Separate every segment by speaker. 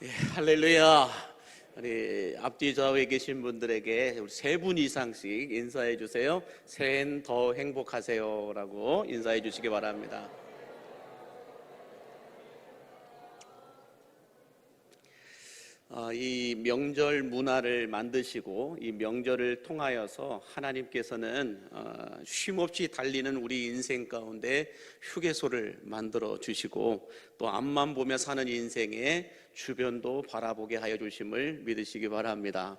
Speaker 1: 할렐루야. 우리 앞뒤 좌우에 계신 분들에게 우리 세 분 이상씩 인사해 주세요. 새해엔 더 행복하세요라고 인사해 주시기 바랍니다. 이 명절 문화를 만드시고 이 명절을 통하여서 하나님께서는 쉼없이 달리는 우리 인생 가운데 휴게소를 만들어 주시고 또 앞만 보며 사는 인생에 주변도 바라보게 하여 주심을 믿으시기 바랍니다.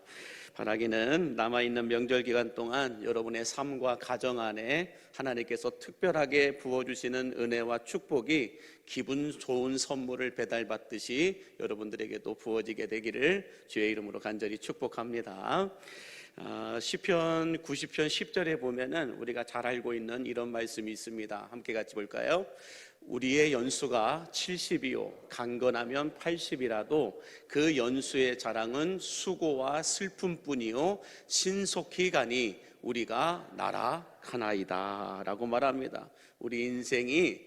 Speaker 1: 바라기는 남아있는 명절 기간 동안 여러분의 삶과 가정 안에 하나님께서 특별하게 부어주시는 은혜와 축복이 기분 좋은 선물을 배달받듯이 여러분들에게도 부어지게 되기를 주의 이름으로 간절히 축복합니다. 시편 90편 10절에 보면은 우리가 잘 알고 있는 이런 말씀이 있습니다. 함께 같이 볼까요? 우리의 연수가 70이요 강건하면 80이라도 그 연수의 자랑은 수고와 슬픔뿐이요 신속히 가니 우리가 날아가나이다 라고 말합니다. 우리 인생이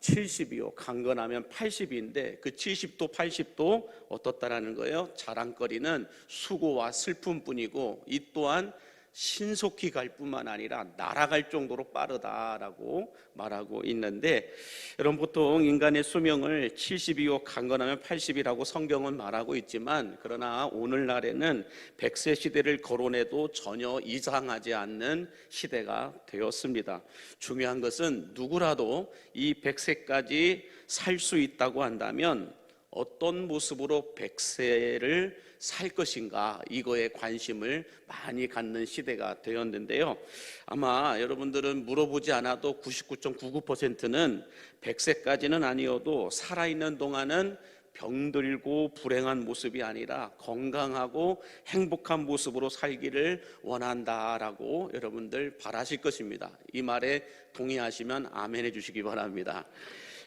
Speaker 1: 70이요 강건하면 80인데 그 70도 80도 어떻다라는 거예요? 자랑거리는 수고와 슬픔뿐이고 이 또한 신속히 갈 뿐만 아니라 날아갈 정도로 빠르다라고 말하고 있는데, 여러분 보통 인간의 수명을 70이요 강건하면 80이라고 성경은 말하고 있지만, 그러나 오늘날에는 100세 시대를 거론해도 전혀 이상하지 않는 시대가 되었습니다. 중요한 것은 누구라도 이 100세까지 살 수 있다고 한다면 어떤 모습으로 100세를 살 것인가, 이거에 관심을 많이 갖는 시대가 되었는데요. 아마 여러분들은 물어보지 않아도 99.99%는 100세까지는 아니어도 살아있는 동안은 병들고 불행한 모습이 아니라 건강하고 행복한 모습으로 살기를 원한다라고 여러분들 바라실 것입니다. 이 말에 동의하시면 아멘 해주시기 바랍니다.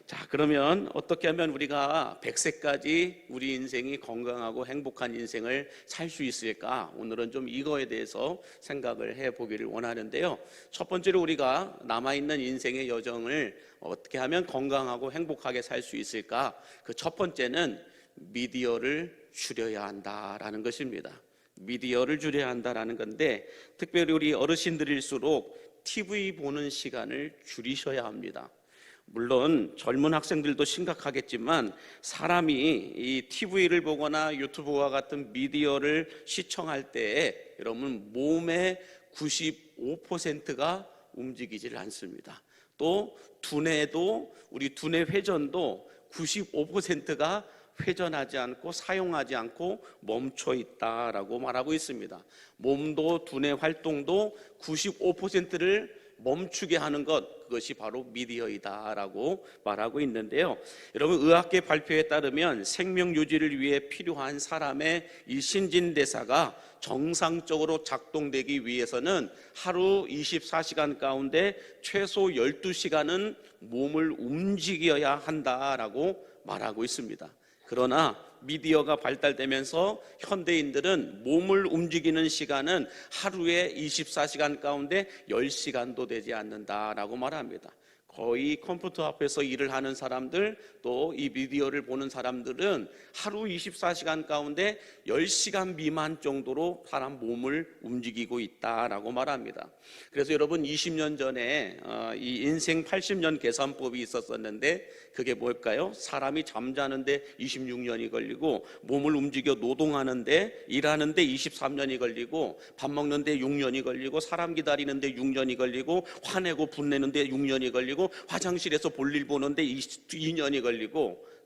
Speaker 1: 자, 그러면 어떻게 하면 우리가 100세까지 우리 인생이 건강하고 행복한 인생을 살 수 있을까? 오늘은 좀 이거에 대해서 생각을 해보기를 원하는데요. 첫 번째로 우리가 남아있는 인생의 여정을 어떻게 하면 건강하고 행복하게 살 수 있을까? 그 첫 번째는 미디어를 줄여야 한다라는 것입니다. 미디어를 줄여야 한다라는 건데, 특별히 우리 어르신들일수록 TV 보는 시간을 줄이셔야 합니다. 물론 젊은 학생들도 심각하겠지만 사람이 이 TV를 보거나 유튜브와 같은 미디어를 시청할 때에 여러분 몸의 95%가 움직이질 않습니다. 또 두뇌도, 우리 두뇌 회전도 95%가 회전하지 않고 사용하지 않고 멈춰 있다라고 말하고 있습니다. 몸도 두뇌 활동도 95%를 멈추게 하는 것, 그것이 바로 미디어이다라고 말하고 있는데요. 여러분, 의학계 발표에 따르면 생명 유지를 위해 필요한 사람의 이 신진대사가 정상적으로 작동되기 위해서는 하루 24시간 가운데 최소 12시간은 몸을 움직여야 한다라고 말하고 있습니다. 그러나 미디어가 발달되면서 현대인들은 몸을 움직이는 시간은 하루에 24시간 가운데 10시간도 되지 않는다라고 말합니다. 거의 컴퓨터 앞에서 일을 하는 사람들, 또 이 미디어를 보는 사람들은 하루 24시간 가운데 10시간 미만 정도로 사람 몸을 움직이고 있다라고 말합니다. 그래서 여러분, 20년 전에 이 인생 80년 계산법이 있었었는데 그게 뭘까요? 사람이 잠자는데 26년이 걸리고, 몸을 움직여 노동하는데, 일하는데 23년이 걸리고, 밥 먹는데 6년이 걸리고, 사람 기다리는데 6년이 걸리고, 화내고 분내는데 6년이 걸리고, 화장실에서 볼일 보는데 2년이 걸리고,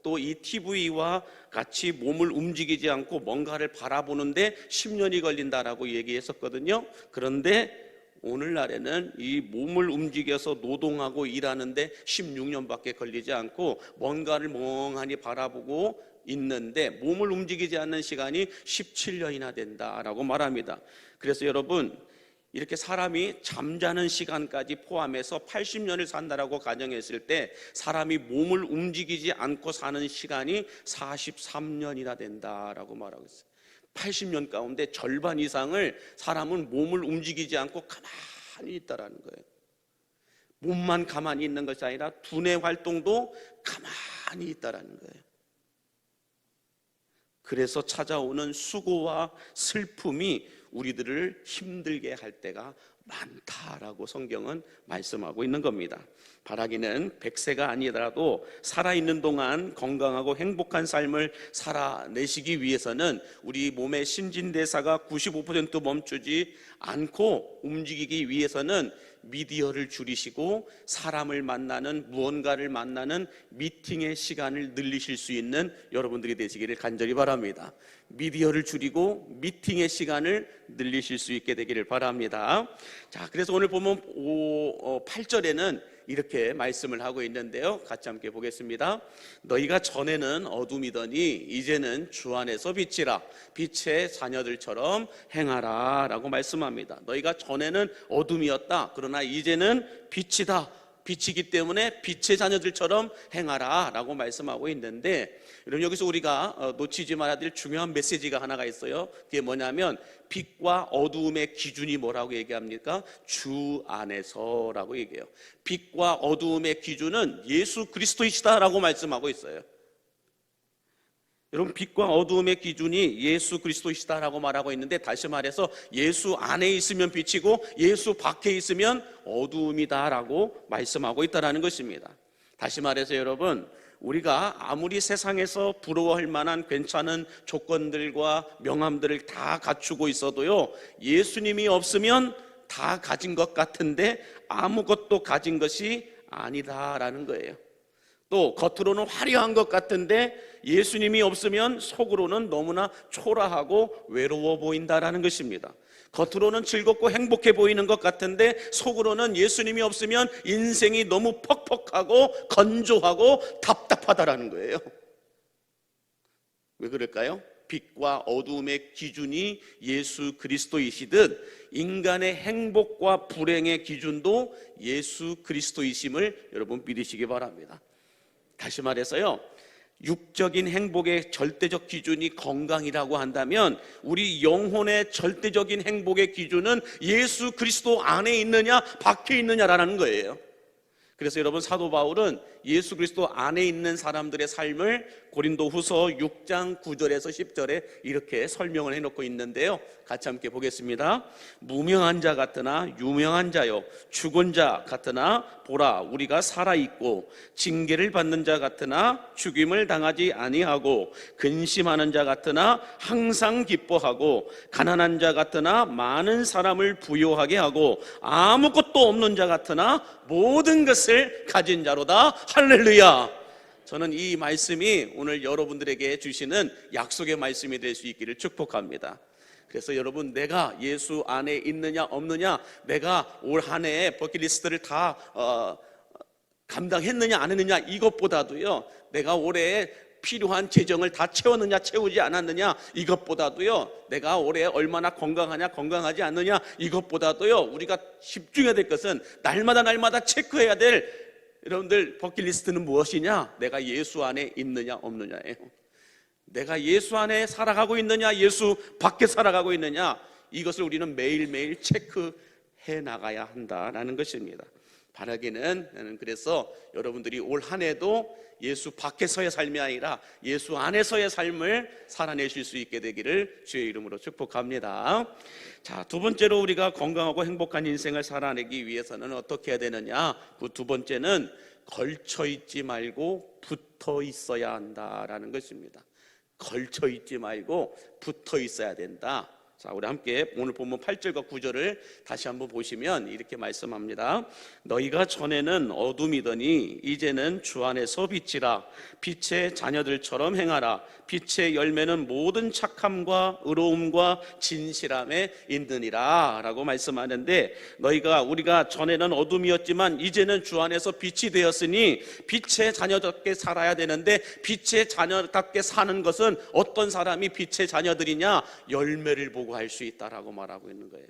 Speaker 1: 또 이 TV와 같이 몸을 움직이지 않고 뭔가를 바라보는데 10년이 걸린다라고 얘기했었거든요. 그런데 오늘날에는 이 몸을 움직여서 노동하고 일하는데 16년밖에 걸리지 않고 뭔가를 멍하니 바라보고 있는데 몸을 움직이지 않는 시간이 17년이나 된다라고 말합니다. 그래서 여러분, 이렇게 사람이 잠자는 시간까지 포함해서 80년을 산다라고 가정했을 때 사람이 몸을 움직이지 않고 사는 시간이 43년이나 된다라고 말하고 있어요. 80년 가운데 절반 이상을 사람은 몸을 움직이지 않고 가만히 있다라는 거예요. 몸만 가만히 있는 것이 아니라 두뇌 활동도 가만히 있다라는 거예요. 그래서 찾아오는 수고와 슬픔이 우리들을 힘들게 할 때가 많다라고 성경은 말씀하고 있는 겁니다. 바라기는 100세가 아니더라도 살아있는 동안 건강하고 행복한 삶을 살아내시기 위해서는 우리 몸의 신진대사가 95% 멈추지 않고 움직이기 위해서는 미디어를 줄이시고 사람을 만나는, 무언가를 만나는 미팅의 시간을 늘리실 수 있는 여러분들이 되시기를 간절히 바랍니다. 미디어를 줄이고 미팅의 시간을 늘리실 수 있게 되기를 바랍니다. 자, 그래서 오늘 보면 8절에는 이렇게 말씀을 하고 있는데요, 같이 함께 보겠습니다. 너희가 전에는 어둠이더니 이제는 주 안에서 빛이라, 빛의 자녀들처럼 행하라 라고 말씀합니다. 너희가 전에는 어둠이었다, 그러나 이제는 빛이다, 빛이기 때문에 빛의 자녀들처럼 행하라 라고 말씀하고 있는데, 여러분 여기서 우리가 놓치지 말아야 될 중요한 메시지가 하나가 있어요. 그게 뭐냐면 빛과 어두움의 기준이 뭐라고 얘기합니까? 주 안에서라고 얘기해요. 빛과 어두움의 기준은 예수 그리스도이시다라고 말씀하고 있어요. 여러분, 빛과 어두움의 기준이 예수 그리스도이시다라고 말하고 있는데, 다시 말해서 예수 안에 있으면 빛이고 예수 밖에 있으면 어두움이다라고 말씀하고 있다는 것입니다. 다시 말해서 여러분, 우리가 아무리 세상에서 부러워할 만한 괜찮은 조건들과 명함들을 다 갖추고 있어도요, 예수님이 없으면 다 가진 것 같은데 아무것도 가진 것이 아니다라는 거예요. 또 겉으로는 화려한 것 같은데 예수님이 없으면 속으로는 너무나 초라하고 외로워 보인다라는 것입니다. 겉으로는 즐겁고 행복해 보이는 것 같은데 속으로는 예수님이 없으면 인생이 너무 퍽퍽하고 건조하고 답답하다라는 거예요. 왜 그럴까요? 빛과 어두움의 기준이 예수 그리스도이시듯 인간의 행복과 불행의 기준도 예수 그리스도이심을 여러분 믿으시기 바랍니다. 다시 말해서요, 육적인 행복의 절대적 기준이 건강이라고 한다면 우리 영혼의 절대적인 행복의 기준은 예수 그리스도 안에 있느냐 밖에 있느냐라는 거예요. 그래서 여러분, 사도 바울은 예수 그리스도 안에 있는 사람들의 삶을 고린도후서 6장 9절에서 10절에 이렇게 설명을 해놓고 있는데요, 같이 함께 보겠습니다. 무명한 자 같으나 유명한 자요, 죽은 자 같으나 보라 우리가 살아있고, 징계를 받는 자 같으나 죽임을 당하지 아니하고, 근심하는 자 같으나 항상 기뻐하고, 가난한 자 같으나 많은 사람을 부요하게 하고, 아무것도 없는 자 같으나 모든 것을 가진 자로다. 할렐루야. 저는 이 말씀이 오늘 여러분들에게 주시는 약속의 말씀이 될 수 있기를 축복합니다. 그래서 여러분, 내가 예수 안에 있느냐 없느냐, 내가 올 한 해에 버킷리스트를 다 감당했느냐 안 했느냐, 이것보다도요, 내가 올해 필요한 재정을 다 채웠느냐 채우지 않았느냐, 이것보다도요, 내가 올해 얼마나 건강하냐 건강하지 않느냐, 이것보다도요, 우리가 집중해야 될 것은 날마다 체크해야 될 여러분들 버킷리스트는 무엇이냐? 내가 예수 안에 있느냐 없느냐예요. 내가 예수 안에 살아가고 있느냐, 예수 밖에 살아가고 있느냐, 이것을 우리는 매일매일 체크해 나가야 한다라는 것입니다. 바라기는, 그래서 여러분들이 올 한 해도 예수 밖에서의 삶이 아니라 예수 안에서의 삶을 살아내실 수 있게 되기를 주의 이름으로 축복합니다. 자, 두 번째로 우리가 건강하고 행복한 인생을 살아내기 위해서는 어떻게 해야 되느냐? 그 두 번째는 걸쳐 있지 말고 붙어 있어야 한다라는 것입니다. 걸쳐 있지 말고 붙어 있어야 된다. 자, 우리 함께 오늘 본문 8절과 9절을 다시 한번 보시면 이렇게 말씀합니다. 너희가 전에는 어둠이더니 이제는 주 안에서 빛이라, 빛의 자녀들처럼 행하라. 빛의 열매는 모든 착함과 의로움과 진실함에 있느니라 라고 말씀하는데, 우리가 전에는 어둠이었지만 이제는 주 안에서 빛이 되었으니 빛의 자녀답게 살아야 되는데, 빛의 자녀답게 사는 것은 어떤 사람이 빛의 자녀들이냐? 열매를 보고 할 수 있다라고 말하고 있는 거예요.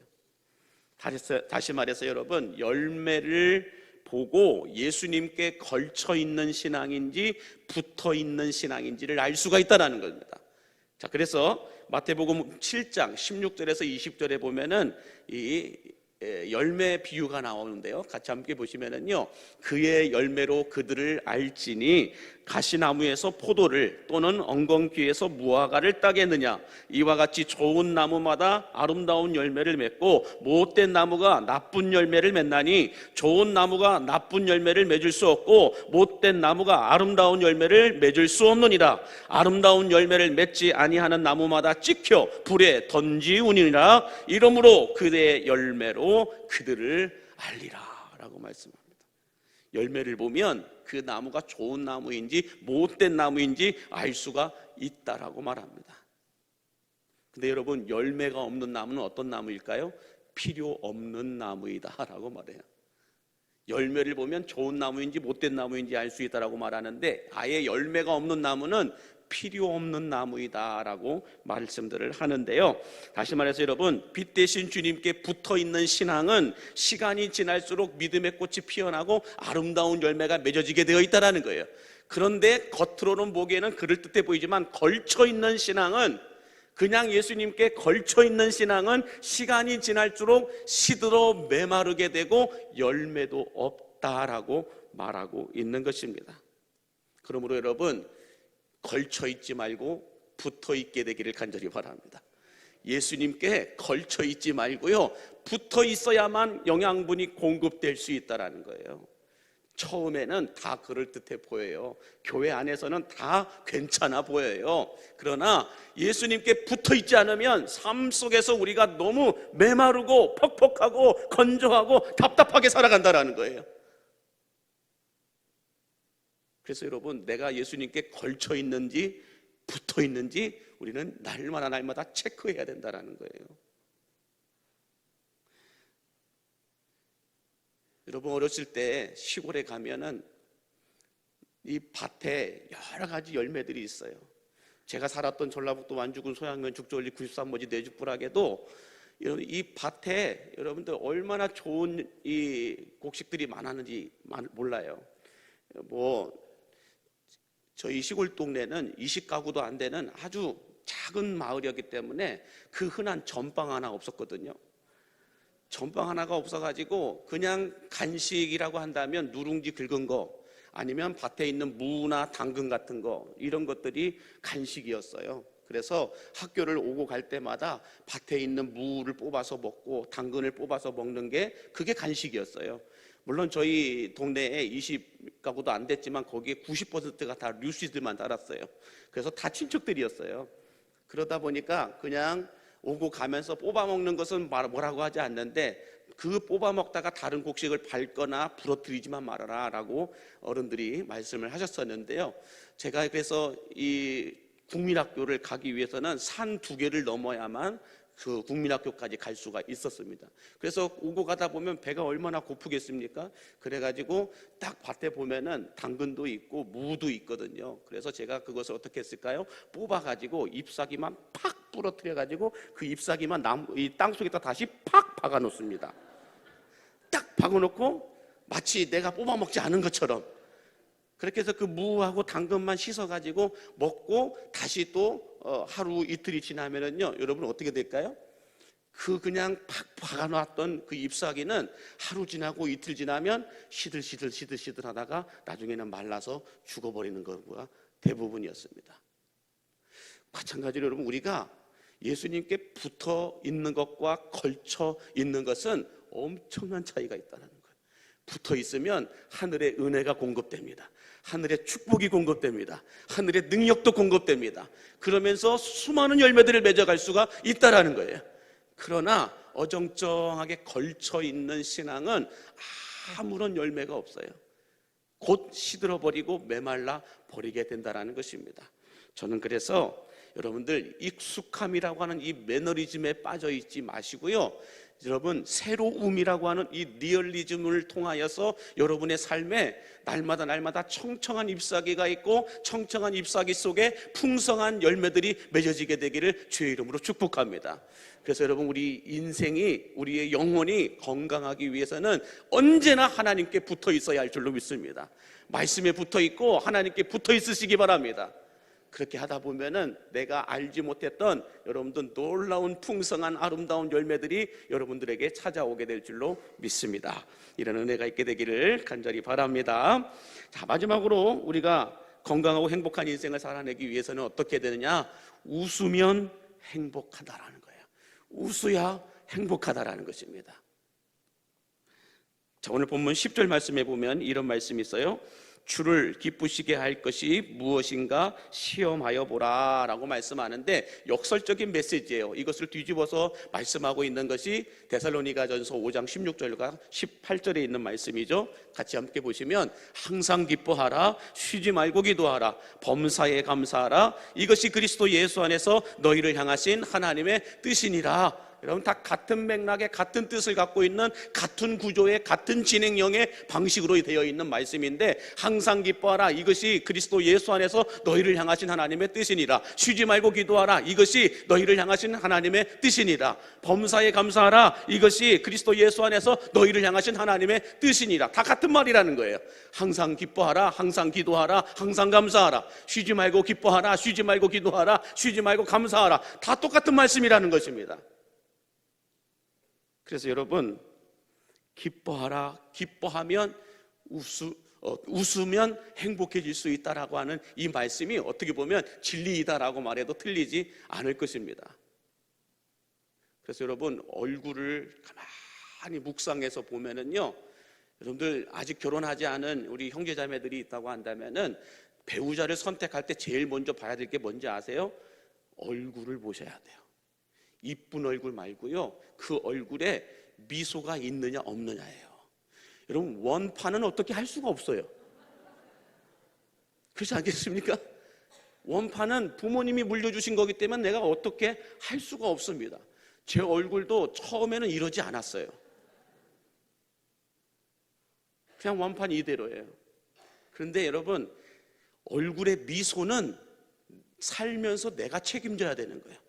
Speaker 1: 다시 말해서 여러분, 열매를 보고 예수님께 걸쳐 있는 신앙인지 붙어 있는 신앙인지를 알 수가 있다라는 겁니다. 자, 그래서 마태복음 7장 16절에서 20절에 보면은 이 열매 비유가 나오는데요, 같이 함께 보시면은요, 그의 열매로 그들을 알지니 가시나무에서 포도를 또는 엉겅퀴에서 무화과를 따겠느냐? 이와 같이 좋은 나무마다 아름다운 열매를 맺고 못된 나무가 나쁜 열매를 맺나니 좋은 나무가 나쁜 열매를 맺을 수 없고 못된 나무가 아름다운 열매를 맺을 수 없느니라. 아름다운 열매를 맺지 아니하는 나무마다 찍혀 불에 던지우니라. 이러므로 그들의 열매로 그들을 알리라 라고 말씀합니다. 열매를 보면 그 나무가 좋은 나무인지 못된 나무인지 알 수가 있다라고 말합니다. 근데 여러분, 열매가 없는 나무는 어떤 나무일까요? 필요 없는 나무이다 라고 말해요. 열매를 보면 좋은 나무인지 못된 나무인지 알 수 있다라고 말하는데, 아예 열매가 없는 나무는 필요 없는 나무이다라고 말씀들을 하는데요. 다시 말해서 여러분, 빛 대신 주님께 붙어있는 신앙은 시간이 지날수록 믿음의 꽃이 피어나고 아름다운 열매가 맺어지게 되어 있다는 거예요. 그런데 겉으로는 보기에는 그럴듯해 보이지만 걸쳐있는 신앙은, 그냥 예수님께 걸쳐있는 신앙은 시간이 지날수록 시들어 메마르게 되고 열매도 없다라고 말하고 있는 것입니다. 그러므로 여러분, 걸쳐있지 말고 붙어있게 되기를 간절히 바랍니다. 예수님께 걸쳐있지 말고요, 붙어있어야만 영양분이 공급될 수 있다는 거예요. 처음에는 다 그럴듯해 보여요. 교회 안에서는 다 괜찮아 보여요. 그러나 예수님께 붙어있지 않으면 삶 속에서 우리가 너무 메마르고 퍽퍽하고 건조하고 답답하게 살아간다는 거예요. 그래서 여러분, 내가 예수님께 걸쳐 있는지 붙어 있는지 우리는 날마다 체크해야 된다는 거예요. 여러분, 어렸을 때 시골에 가면은 이 밭에 여러 가지 열매들이 있어요. 제가 살았던 전라북도 완주군 소양면 죽전리 93모지 내죽부락에도 이 밭에 여러분들 얼마나 좋은 이 곡식들이 많았는지 몰라요. 저희 시골 동네는 20가구도 안 되는 아주 작은 마을이었기 때문에 그 흔한 전방 하나 없었거든요. 전방 하나가 없어가지고 그냥 간식이라고 한다면 누룽지 긁은 거, 아니면 밭에 있는 무나 당근 같은 거, 이런 것들이 간식이었어요. 그래서 학교를 오고 갈 때마다 밭에 있는 무를 뽑아서 먹고 당근을 뽑아서 먹는 게 그게 간식이었어요. 물론 저희 동네에 20가구도 안 됐지만 거기에 90%가 다 류씨들만 살았어요. 그래서 다 친척들이었어요. 그러다 보니까 그냥 오고 가면서 뽑아 먹는 것은 뭐라고 하지 않는데, 그 뽑아 먹다가 다른 곡식을 밟거나 부러뜨리지만 말아라 라고 어른들이 말씀을 하셨었는데요. 제가 그래서 이 국민학교를 가기 위해서는 산 2개를 넘어야만 그 국민학교까지 갈 수가 있었습니다. 그래서 오고 가다 보면 배가 얼마나 고프겠습니까? 그래가지고 딱 밭에 보면은 당근도 있고 무도 있거든요. 그래서 제가 그것을 어떻게 했을까요? 뽑아가지고 잎사귀만 팍 부러뜨려가지고 그 잎사귀만 이 땅속에다 다시 팍 박아놓습니다. 딱 박아놓고 마치 내가 뽑아 먹지 않은 것처럼, 그렇게 해서 그 무하고 당근만 씻어가지고 먹고 다시 또 하루 이틀이 지나면은요, 여러분 어떻게 될까요? 그냥 팍 박아놨던 그 잎사귀는 하루 지나고 이틀 지나면 시들 하다가 나중에는 말라서 죽어버리는 것과 대부분이었습니다. 마찬가지로 여러분, 우리가 예수님께 붙어 있는 것과 걸쳐 있는 것은 엄청난 차이가 있다는 거예요. 붙어 있으면 하늘의 은혜가 공급됩니다. 하늘의 축복이 공급됩니다. 하늘의 능력도 공급됩니다. 그러면서 수많은 열매들을 맺어갈 수가 있다는 거예요. 그러나 어정쩡하게 걸쳐 있는 신앙은 아무런 열매가 없어요. 곧 시들어버리고 메말라 버리게 된다는 것입니다. 저는 그래서 여러분들, 익숙함이라고 하는 이 매너리즘에 빠져 있지 마시고요, 여러분, 새로움이라고 하는 이 리얼리즘을 통하여서 여러분의 삶에 날마다 청청한 잎사귀가 있고 청청한 잎사귀 속에 풍성한 열매들이 맺어지게 되기를 주의 이름으로 축복합니다. 그래서 여러분, 우리 인생이, 우리의 영혼이 건강하기 위해서는 언제나 하나님께 붙어 있어야 할 줄로 믿습니다. 말씀에 붙어 있고 하나님께 붙어 있으시기 바랍니다. 그렇게 하다 보면은 내가 알지 못했던 여러분들 놀라운 풍성한 아름다운 열매들이 여러분들에게 찾아오게 될 줄로 믿습니다. 이런 은혜가 있게 되기를 간절히 바랍니다. 자, 마지막으로 우리가 건강하고 행복한 인생을 살아내기 위해서는 어떻게 되느냐? 웃으면 행복하다라는 거예요. 웃어야 행복하다라는 것입니다. 자, 오늘 본문 10절 말씀에 보면 이런 말씀이 있어요. 주를 기쁘시게 할 것이 무엇인가 시험하여 보라 라고 말씀하는데 역설적인 메시지예요. 이것을 뒤집어서 말씀하고 있는 것이 데살로니가전서 5장 16절과 18절에 있는 말씀이죠. 같이 함께 보시면 항상 기뻐하라, 쉬지 말고 기도하라, 범사에 감사하라, 이것이 그리스도 예수 안에서 너희를 향하신 하나님의 뜻이니라. 여러분, 다 같은 맥락의 같은 뜻을 갖고 있는 같은 구조의 같은 진행형의 방식으로 되어 있는 말씀인데, 항상 기뻐하라, 이것이 그리스도 예수 안에서 너희를 향하신 하나님의 뜻이니라. 쉬지 말고 기도하라, 이것이 너희를 향하신 하나님의 뜻이니라. 범사에 감사하라, 이것이 그리스도 예수 안에서 너희를 향하신 하나님의 뜻이니라. 다 같은 말이라는 거예요. 항상 기뻐하라, 항상 기도하라, 항상 감사하라. 쉬지 말고 기뻐하라, 쉬지 말고 기도하라, 쉬지 말고 감사하라. 다 똑같은 말씀이라는 것입니다. 그래서 여러분, 기뻐하라, 기뻐하면 웃으면 행복해질 수 있다라고 하는 이 말씀이 어떻게 보면 진리이다라고 말해도 틀리지 않을 것입니다. 그래서 여러분, 얼굴을 가만히 묵상해서 보면은요, 여러분들 아직 결혼하지 않은 우리 형제자매들이 있다고 한다면은 배우자를 선택할 때 제일 먼저 봐야 될 게 뭔지 아세요? 얼굴을 보셔야 돼요. 이쁜 얼굴 말고요, 그 얼굴에 미소가 있느냐 없느냐예요. 여러분, 원판은 어떻게 할 수가 없어요. 그렇지 않겠습니까? 원판은 부모님이 물려주신 거기 때문에 내가 어떻게 할 수가 없습니다. 제 얼굴도 처음에는 이러지 않았어요. 그냥 원판 이대로예요. 그런데 여러분, 얼굴의 미소는 살면서 내가 책임져야 되는 거예요.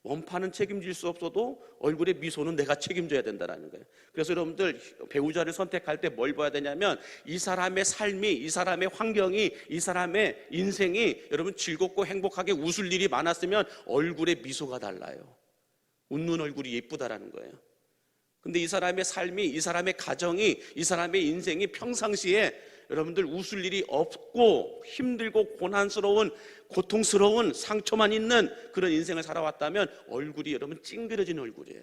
Speaker 1: 원판은 책임질 수 없어도 얼굴의 미소는 내가 책임져야 된다는 거예요. 그래서 여러분들, 배우자를 선택할 때 뭘 봐야 되냐면, 이 사람의 삶이, 이 사람의 환경이, 이 사람의 인생이 여러분 즐겁고 행복하게 웃을 일이 많았으면 얼굴의 미소가 달라요. 웃는 얼굴이 예쁘다라는 거예요. 근데 이 사람의 삶이, 이 사람의 가정이, 이 사람의 인생이 평상시에 여러분들 웃을 일이 없고 힘들고 고난스러운, 고통스러운 상처만 있는 그런 인생을 살아왔다면 얼굴이 여러분 찡그려진 얼굴이에요.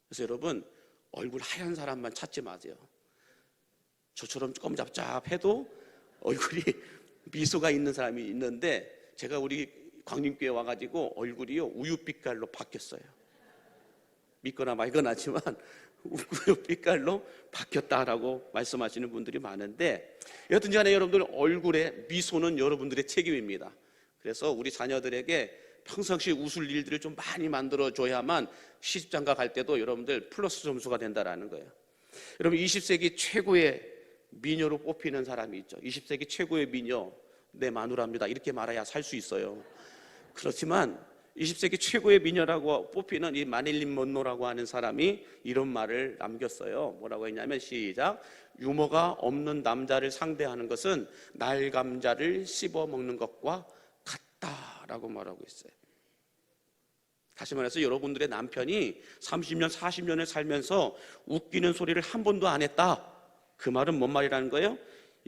Speaker 1: 그래서 여러분, 얼굴 하얀 사람만 찾지 마세요. 저처럼 조금 잡잡해도 얼굴이 미소가 있는 사람이 있는데, 제가 우리 광림교회 와가지고 얼굴이요 우유빛깔로 바뀌었어요. 믿거나 말거나 하지만 우유빛깔로 바뀌었다라고 말씀하시는 분들이 많은데, 여하튼지 간에 여러분들, 얼굴의 미소는 여러분들의 책임입니다. 그래서 우리 자녀들에게 평상시에 웃을 일들을 좀 많이 만들어줘야만 시집장가 갈 때도 여러분들 플러스 점수가 된다라는 거예요. 여러분, 20세기 최고의 미녀로 뽑히는 사람이 있죠. 20세기 최고의 미녀, 내 마누라입니다, 이렇게 말해야 살 수 있어요. 그렇지만 20세기 최고의 미녀라고 뽑히는 이 마릴린 먼로라고 하는 사람이 이런 말을 남겼어요. 뭐라고 했냐면, 시작. 유머가 없는 남자를 상대하는 것은 날감자를 씹어 먹는 것과 같다라고 말하고 있어요. 다시 말해서 여러분들의 남편이 30년, 40년을 살면서 웃기는 소리를 한 번도 안 했다, 그 말은 뭔 말이라는 거예요?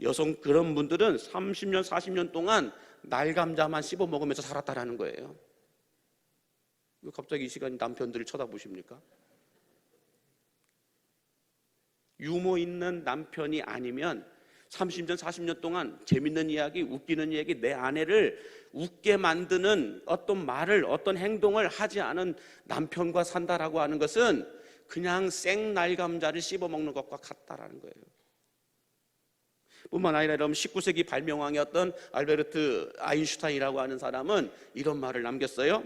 Speaker 1: 여성 그런 분들은 30년, 40년 동안 날감자만 씹어 먹으면서 살았다라는 거예요. 왜 갑자기 이 시간에 남편들을 쳐다보십니까? 유머 있는 남편이 아니면 30년, 40년 동안 재밌는 이야기, 웃기는 이야기, 내 아내를 웃게 만드는 어떤 말을, 어떤 행동을 하지 않은 남편과 산다라고 하는 것은 그냥 생날감자를 씹어먹는 것과 같다라는 거예요. 뿐만 아니라 여러분, 19세기 발명왕이었던 알베르트 아인슈타인이라고 하는 사람은 이런 말을 남겼어요.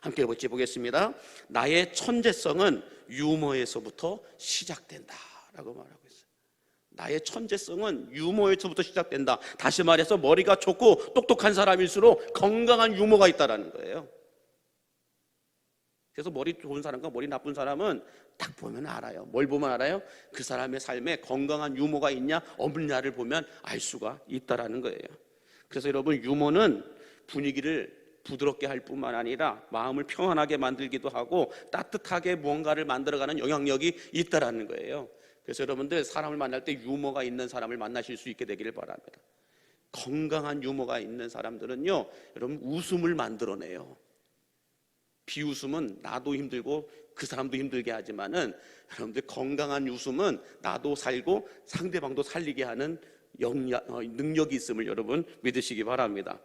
Speaker 1: 함께 보겠습니다. 나의 천재성은 유머에서부터 시작된다라고 말하고 있어요. 나의 천재성은 유머에서부터 시작된다. 다시 말해서 머리가 좋고 똑똑한 사람일수록 건강한 유머가 있다라는 거예요. 그래서 머리 좋은 사람과 머리 나쁜 사람은 딱 보면 알아요. 뭘 보면 알아요? 그 사람의 삶에 건강한 유머가 있냐 없느냐를 보면 알 수가 있다라는 거예요. 그래서 여러분, 유머는 분위기를 부드럽게 할 뿐만 아니라 마음을 평안하게 만들기도 하고 따뜻하게 무언가를 만들어가는 영향력이 있다라는 거예요. 그래서 여러분들 사람을 만날 때 유머가 있는 사람을 만나실 수 있게 되기를 바랍니다. 건강한 유머가 있는 사람들은요, 여러분 웃음을 만들어내요. 비웃음은 나도 힘들고 그 사람도 힘들게 하지만은 여러분들 건강한 웃음은 나도 살고 상대방도 살리게 하는 능력이 있음을 여러분 믿으시기 바랍니다.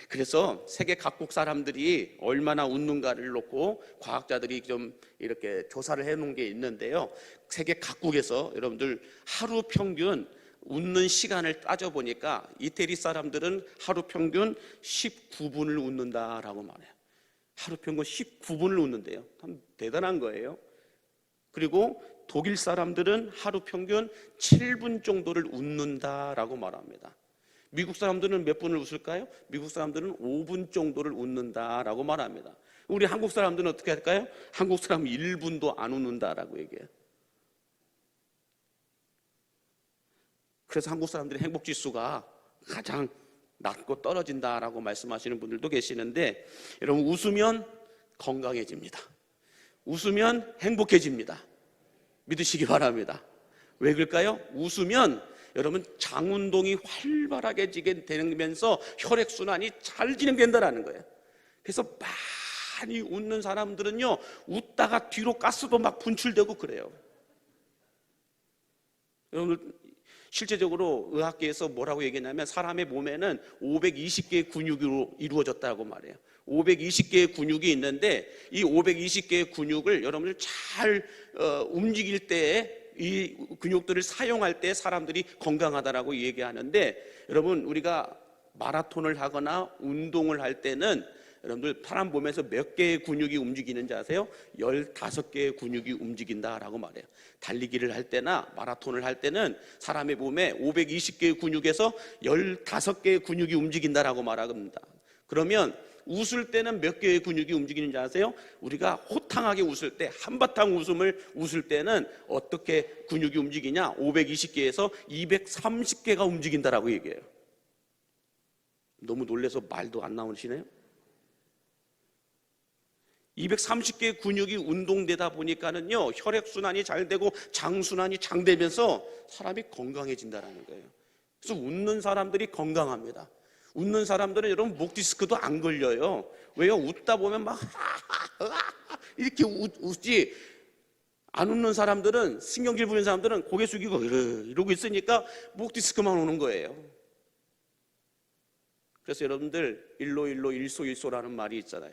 Speaker 1: 그래서 세계 각국 사람들이 얼마나 웃는가를 놓고 과학자들이 좀 이렇게 조사를 해놓은 게 있는데요, 세계 각국에서 여러분들 하루 평균 웃는 시간을 따져보니까 이태리 사람들은 하루 평균 19분을 웃는다라고 말해요. 하루 평균 19분을 웃는데요. 참 대단한 거예요. 그리고 독일 사람들은 하루 평균 7분 정도를 웃는다라고 말합니다. 미국 사람들은 몇 분을 웃을까요? 미국 사람들은 5분 정도를 웃는다라고 말합니다. 우리 한국 사람들은 어떻게 할까요? 한국 사람은 1분도 안 웃는다라고 얘기해요. 그래서 한국 사람들의 행복지수가 가장 낮고 떨어진다라고 말씀하시는 분들도 계시는데, 여러분 웃으면 건강해집니다. 웃으면 행복해집니다. 믿으시기 바랍니다. 왜 그럴까요? 웃으면 여러분 장운동이 활발하게 되면서 혈액순환이 잘 진행된다는 거예요. 그래서 많이 웃는 사람들은요, 웃다가 뒤로 가스도 막 분출되고 그래요. 여러분 실제적으로 의학계에서 뭐라고 얘기했냐면 사람의 몸에는 520개의 근육으로 이루어졌다고 말해요. 520개의 근육이 있는데 이 520개의 근육을 여러분들 잘 움직일 때에 이 근육들을 사용할 때 사람들이 건강하다라고 얘기하는데, 여러분 우리가 마라톤을 하거나 운동을 할 때는 여러분들 사람 몸에서 몇 개의 근육이 움직이는지 아세요? 15개의 근육이 움직인다라고 말해요. 달리기를 할 때나 마라톤을 할 때는 사람의 몸에 520개의 근육에서 15개의 근육이 움직인다라고 말합니다. 그러면 웃을 때는 몇 개의 근육이 움직이는지 아세요? 우리가 호탕하게 웃을 때, 한바탕 웃음을 웃을 때는 어떻게 근육이 움직이냐? 520개에서 230개가 움직인다라고 얘기해요. 너무 놀라서 말도 안 나오시네요. 230개의 근육이 운동되다 보니까는요, 혈액순환이 잘 되고 장순환이 잘 되면서 사람이 건강해진다는 거예요. 그래서 웃는 사람들이 건강합니다. 웃는 사람들은 여러분 목 디스크도 안 걸려요. 왜요? 웃다 보면 막 이렇게 웃지, 안 웃는 사람들은, 신경질 부리는 사람들은 고개 숙이고 이러고 있으니까 목 디스크만 오는 거예요. 그래서 여러분들 일로일로 일소일소라는 말이 있잖아요.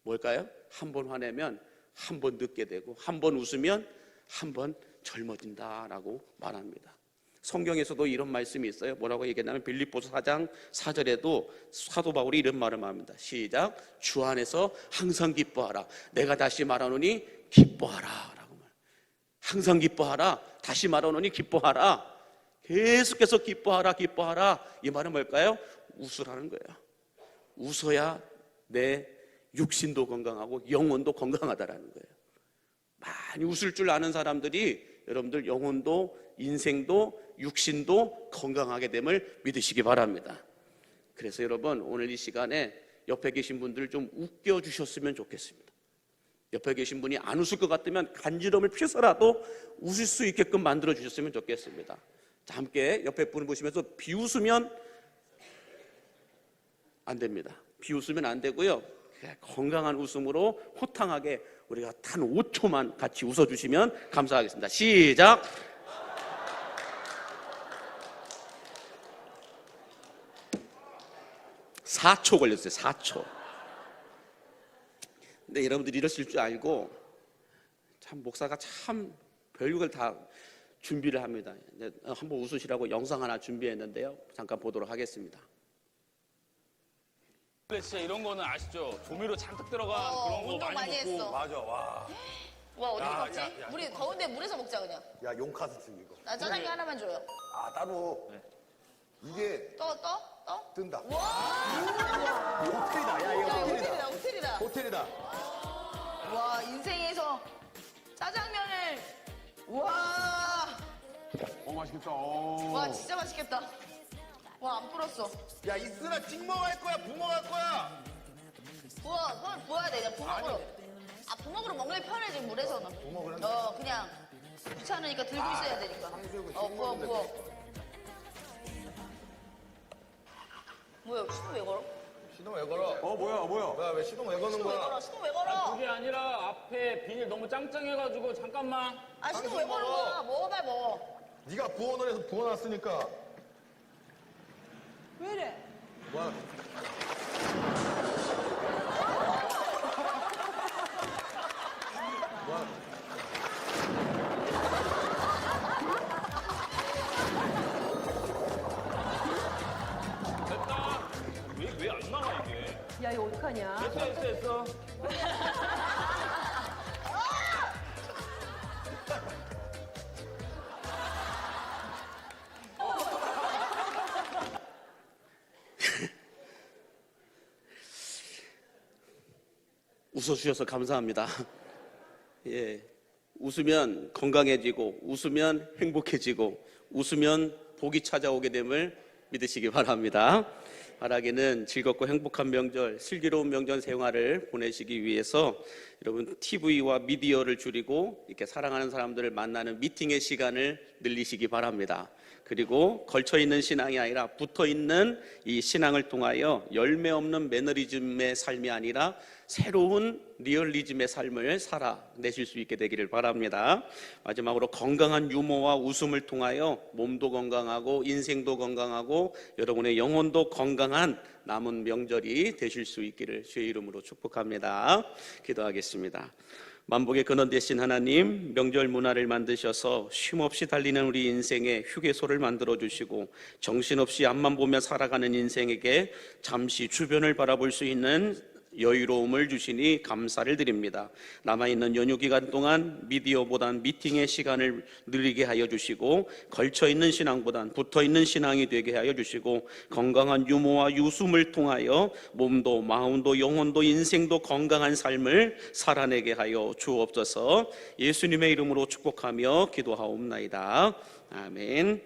Speaker 1: 뭘까요? 한 번 화내면 한 번 늦게 되고 한 번 웃으면 한 번 젊어진다라고 말합니다. 성경에서도 이런 말씀이 있어요. 뭐라고 얘기했냐면 빌립보서 4장 4절에도 사도 바울이 이런 말을 합니다. 시작. 주 안에서 항상 기뻐하라. 내가 다시 말하노니 기뻐하라 라고 말해요. 항상 기뻐하라. 다시 말하노니 기뻐하라. 계속해서 기뻐하라 기뻐하라. 이 말은 뭘까요? 웃으라는 거예요. 웃어야 내 육신도 건강하고 영혼도 건강하다라는 거예요. 많이 웃을 줄 아는 사람들이 여러분들 영혼도 인생도 육신도 건강하게 됨을 믿으시기 바랍니다. 그래서 여러분 오늘 이 시간에 옆에 계신 분들 좀 웃겨주셨으면 좋겠습니다. 옆에 계신 분이 안 웃을 것 같으면 간지럼을 피워서라도 웃을 수 있게끔 만들어 주셨으면 좋겠습니다. 자, 함께 옆에 분을 보시면서 비웃으면 안 됩니다. 비웃으면 안 되고요, 건강한 웃음으로 호탕하게 우리가 단 5초만 같이 웃어주시면 감사하겠습니다. 시작. (4초) 걸렸어요. 4초. 근데 여러분들이 이러실 줄 알고 참 목사가 참 별걸 다 준비를 합니다. 한번 웃으시라고 영상 하나 준비했는데요, 잠깐 보도록 하겠습니다.
Speaker 2: 근데 진짜 이런 거는 아시죠? 조미료 잔뜩 들어간 그런 거
Speaker 3: 운동 많이
Speaker 2: 먹고.
Speaker 3: 했어.
Speaker 4: 맞아, 와.
Speaker 3: 와, 어디서
Speaker 4: 야,
Speaker 3: 먹지?
Speaker 4: 야, 야,
Speaker 3: 물이 더운데 물에서 먹자 그냥.
Speaker 4: 야, 용카스 이거.
Speaker 3: 나 짜장면 하나만 줘요.
Speaker 4: 아, 따로. 이게
Speaker 3: 떠?
Speaker 4: 뜬다.
Speaker 3: 와,
Speaker 4: 이거 호텔이다. 야, 이거
Speaker 3: 야,
Speaker 4: 호텔이다.
Speaker 3: 호텔이다.
Speaker 4: 호텔이다.
Speaker 3: 와, 인생에서 짜장면을. 와,
Speaker 4: 맛있겠다.
Speaker 3: 와, 진짜 맛있겠다. 와, 안 불었어.
Speaker 4: 야, 이슬아, 찍먹 할 거야? 부먹 할 거야?
Speaker 3: 부어야 돼, 그냥 부먹으로. 아, 부먹으로 먹는 게 편해, 지금 물에서는.
Speaker 4: 부먹을
Speaker 3: 그냥. 귀찮으니까 들고 있어야 되니까. 부어. 뭐야, 시동 왜 걸어?
Speaker 4: 시동 왜 걸어? 뭐야, 왜 시동 왜 거는 거야?
Speaker 3: 시동 왜 걸어?
Speaker 2: 그게 아니라 앞에 비닐 너무 짱짱해가지고 잠깐만.
Speaker 3: 시동 왜 거는 거야? 먹어, 빨리 먹어.
Speaker 4: 네가 부어놓으래서 부어놨으니까.
Speaker 3: 왜 이래?
Speaker 4: 뭐야?
Speaker 2: 됐다. 왜 안 나와 이게?
Speaker 3: 야, 이거 어떡하냐?
Speaker 2: 됐어.
Speaker 1: 웃어주셔서 감사합니다. 예, 웃으면 건강해지고, 웃으면 행복해지고, 웃으면 복이 찾아오게 됨을 믿으시기 바랍니다. 바라기는 즐겁고 행복한 명절, 슬기로운 명절 생활을 보내시기 위해서 여러분 TV와 미디어를 줄이고 이렇게 사랑하는 사람들을 만나는 미팅의 시간을 늘리시기 바랍니다. 그리고 걸쳐있는 신앙이 아니라 붙어있는 이 신앙을 통하여 열매 없는 매너리즘의 삶이 아니라 새로운 리얼리즘의 삶을 살아내실 수 있게 되기를 바랍니다. 마지막으로 건강한 유머와 웃음을 통하여 몸도 건강하고 인생도 건강하고 여러분의 영혼도 건강한 남은 명절이 되실 수 있기를 주의 이름으로 축복합니다. 기도하겠습니다. 만복의 근원 되신 하나님, 명절 문화를 만드셔서 쉼없이 달리는 우리 인생에 휴게소를 만들어 주시고 정신없이 앞만 보며 살아가는 인생에게 잠시 주변을 바라볼 수 있는 여유로움을 주시니 감사를 드립니다. 남아있는 연휴 기간 동안 미디어보단 미팅의 시간을 늘리게 하여 주시고 걸쳐있는 신앙보단 붙어있는 신앙이 되게 하여 주시고 건강한 유머와 유숨을 통하여 몸도 마음도 영혼도 인생도 건강한 삶을 살아내게 하여 주옵소서. 예수님의 이름으로 축복하며 기도하옵나이다. 아멘.